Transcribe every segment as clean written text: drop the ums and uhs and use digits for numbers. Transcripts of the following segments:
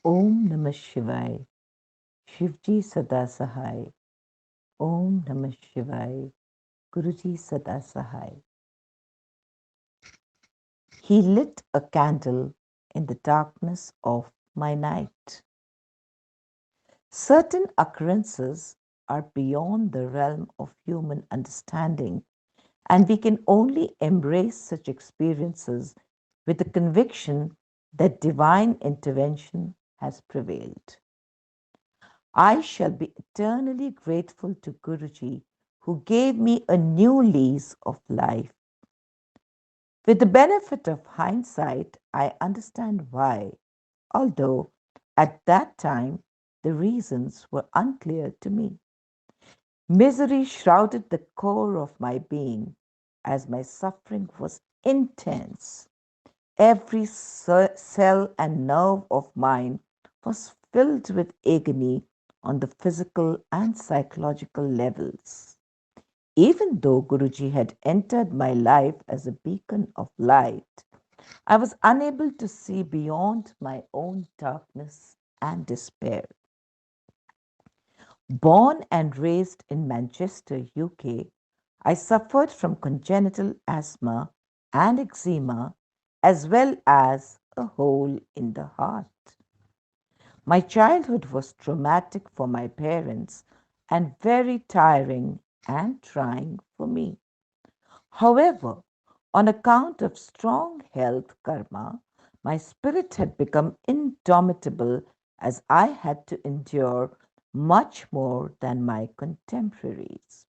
Om Namah Shivaya. Shivji Sada Sahai. Om Namah Shivaya. Guruji Sada Sahai. He lit a candle in the darkness of my night. Certain occurrences are beyond the realm of human understanding, and we can only embrace such experiences with the conviction that divine intervention has prevailed. I shall be eternally grateful to Guruji who gave me a new lease of life. With the benefit of hindsight, I understand why, although at that time the reasons were unclear to me. Misery shrouded the core of my being as my suffering was intense. Every cell and nerve of mine was filled with agony on the physical and psychological levels. Even though Guruji had entered my life as a beacon of light, I was unable to see beyond my own darkness and despair. Born and raised in Manchester, UK, I suffered from congenital asthma and eczema as well as a hole in the heart. My childhood was traumatic for my parents and very tiring and trying for me. However, on account of strong health karma, my spirit had become indomitable as I had to endure much more than my contemporaries.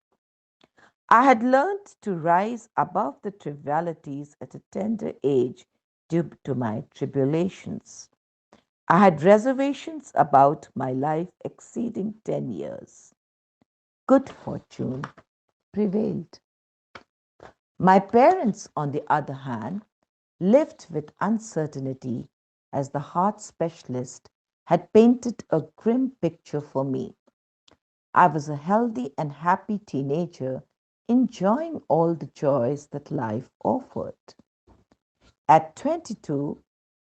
I had learned to rise above the trivialities at a tender age due to my tribulations. I had reservations about my life exceeding 10 years. Good fortune prevailed. My parents, on the other hand, lived with uncertainty as the heart specialist had painted a grim picture for me. I was a healthy and happy teenager, enjoying all the joys that life offered. At 22,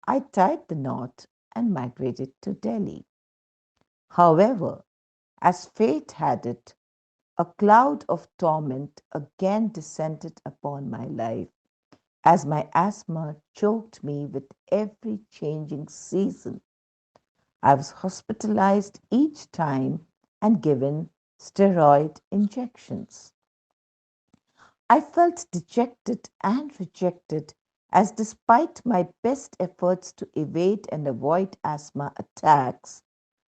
I tied the knot and migrated to Delhi. However, as fate had it, a cloud of torment again descended upon my life as my asthma choked me with every changing season. I was hospitalized each time and given steroid injections. I felt dejected and rejected as, despite my best efforts to evade and avoid asthma attacks,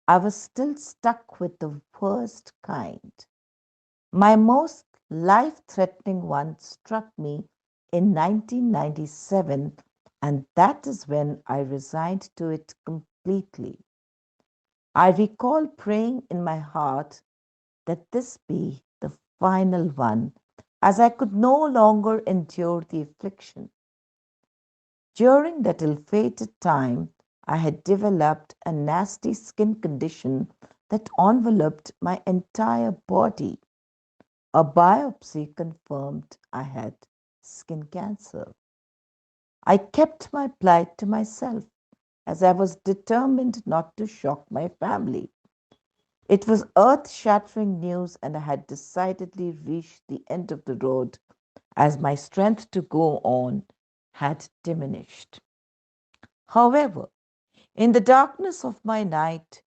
I was still stuck with the worst kind. My most life threatening one struck me in 1997, and that is when I resigned to it completely. I recall praying in my heart that this be the final one, as I could no longer endure the affliction. During that ill fated time, I had developed a nasty skin condition that enveloped my entire body. A biopsy confirmed I had skin cancer. I kept my plight to myself as I was determined not to shock my family. It was earth shattering news, and I had decidedly reached the end of the road as my strength to go on had diminished. However, in the darkness of my night,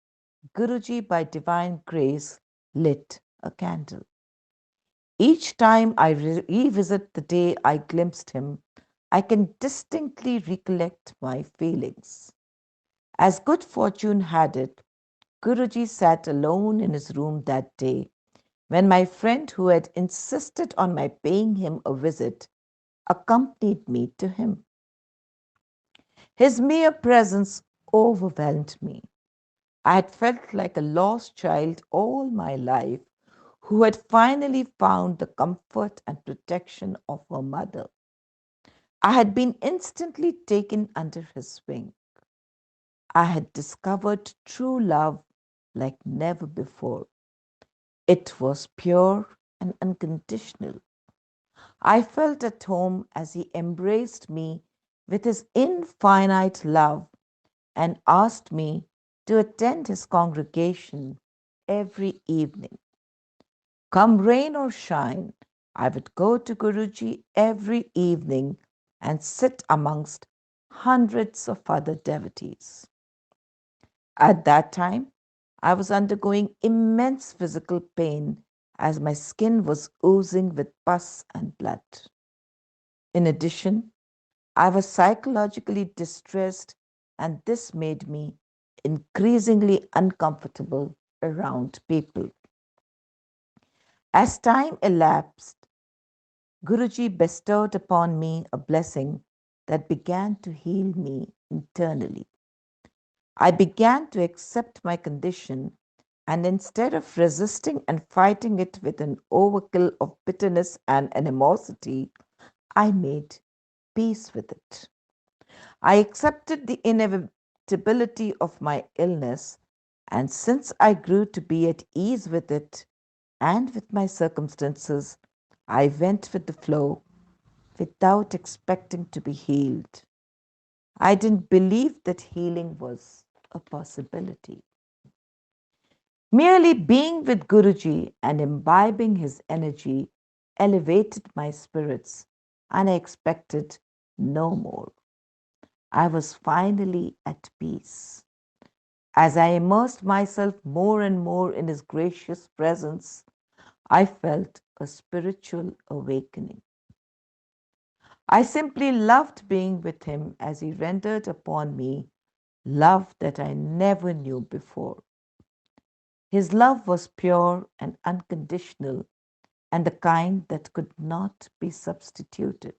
Guruji, by divine grace, lit a candle. Each time I revisit the day I glimpsed him, I can distinctly recollect my feelings. As good fortune had it, Guruji sat alone in his room that day when my friend who had insisted on my paying him a visit accompanied me to him. His mere presence overwhelmed me. I had felt like a lost child all my life who had finally found the comfort and protection of her mother. I had been instantly taken under his wing. I had discovered true love like never before. It was pure and unconditional. I felt at home as he embraced me with his infinite love and asked me to attend his congregation every evening. Come rain or shine, I would go to Guruji every evening and sit amongst hundreds of other devotees. At that time, I was undergoing immense physical pain as my skin was oozing with pus and blood. In addition, I was psychologically distressed, and this made me increasingly uncomfortable around people. As time elapsed, Guruji bestowed upon me a blessing that began to heal me internally. I began to accept my condition, and instead of resisting and fighting it with an overkill of bitterness and animosity, I made peace with it. I accepted the inevitability of my illness, and since I grew to be at ease with it and with my circumstances, I went with the flow without expecting to be healed. I didn't believe that healing was a possibility. Merely being with Guruji and imbibing his energy elevated my spirits, and I expected no more. I was finally at peace. As I immersed myself more and more in his gracious presence, I felt a spiritual awakening. I simply loved being with him as he rendered upon me love that I never knew before. His love was pure and unconditional, and the kind that could not be substituted.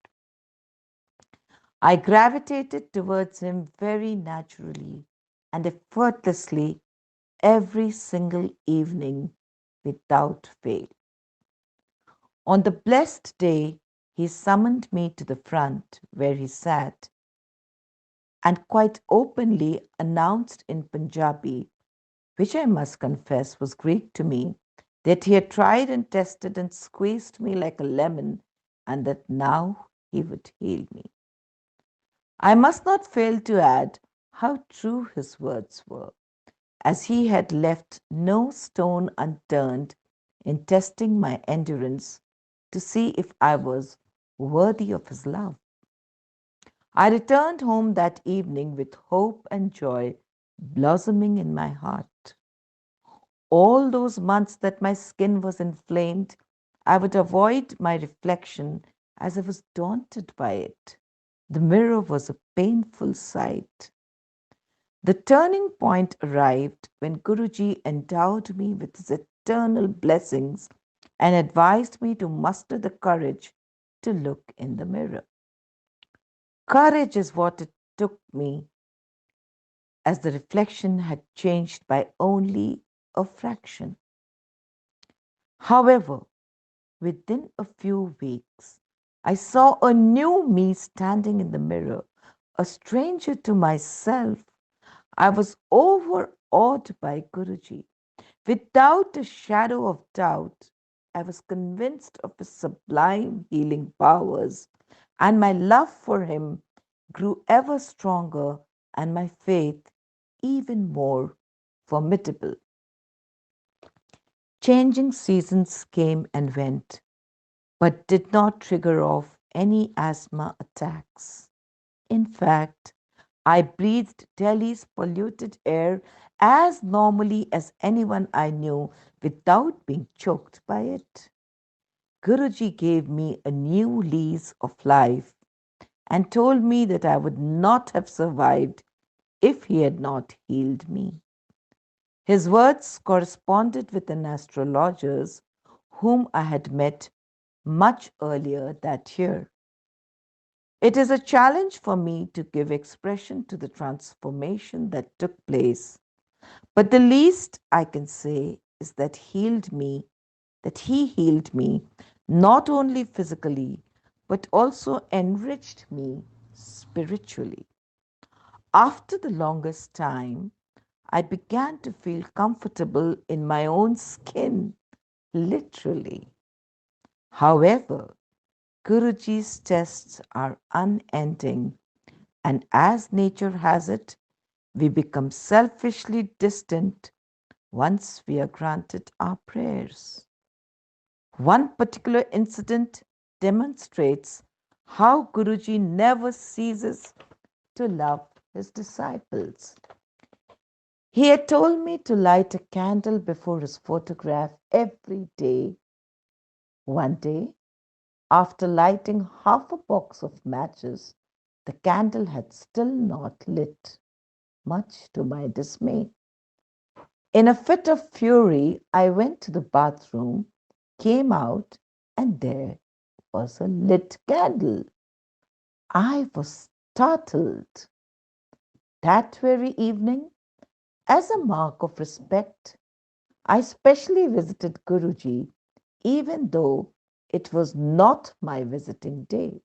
I gravitated towards him very naturally and effortlessly every single evening without fail. On the blessed day, he summoned me to the front where he sat and quite openly announced in Punjabi, which I must confess was Greek to me, that he had tried and tested and squeezed me like a lemon and that now he would heal me. I must not fail to add how true his words were, as he had left no stone unturned in testing my endurance to see if I was worthy of his love. I returned home that evening with hope and joy blossoming in my heart. All those months that my skin was inflamed, I would avoid my reflection as I was daunted by it. The mirror was a painful sight. The turning point arrived when Guruji endowed me with his eternal blessings and advised me to muster the courage to look in the mirror. Courage is what it took me, as the reflection had changed by only a fraction. However, within a few weeks, I saw a new me standing in the mirror, a stranger to myself. I was overawed by Guruji. Without a shadow of doubt, I was convinced of his sublime healing powers, and my love for him grew ever stronger and my faith even more formidable. Changing seasons came and went, but did not trigger off any asthma attacks. In fact, I breathed Delhi's polluted air as normally as anyone I knew without being choked by it. Guruji gave me a new lease of life and told me that I would not have survived if he had not healed me. His words corresponded with an astrologer's whom I had met much earlier that year. It is a challenge for me to give expression to the transformation that took place, but the least I can say is that he healed me not only physically, but also enriched me spiritually. After the longest time, I began to feel comfortable in my own skin, literally. However, Guruji's tests are unending, and as nature has it, We become selfishly distant once we are granted our prayers. One particular incident demonstrates how Guruji never ceases to love his disciples. He had told me to light a candle before his photograph every day. One day, after lighting half a box of matches, the candle had still not lit, much to my dismay. In a fit of fury, I went to the bathroom, came out, and there was a lit candle. I was startled. That very evening, as a mark of respect, I specially visited Guruji, even though it was not my visiting day.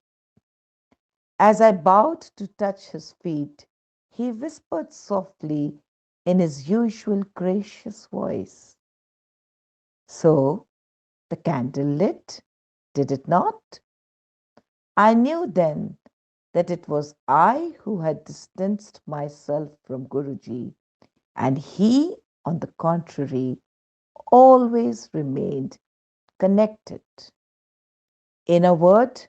As I bowed to touch his feet, he whispered softly in his usual gracious voice, "So, the candle lit, did it not?" I knew then that it was I who had distanced myself from Guruji, and he, on the contrary, always remained connected. In a word,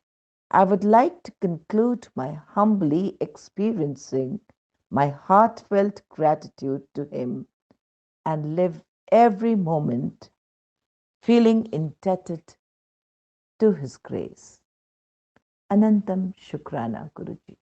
I would like to conclude my humbly experiencing my heartfelt gratitude to him and live every moment feeling indebted to his grace. Anantam Shukrana Guruji.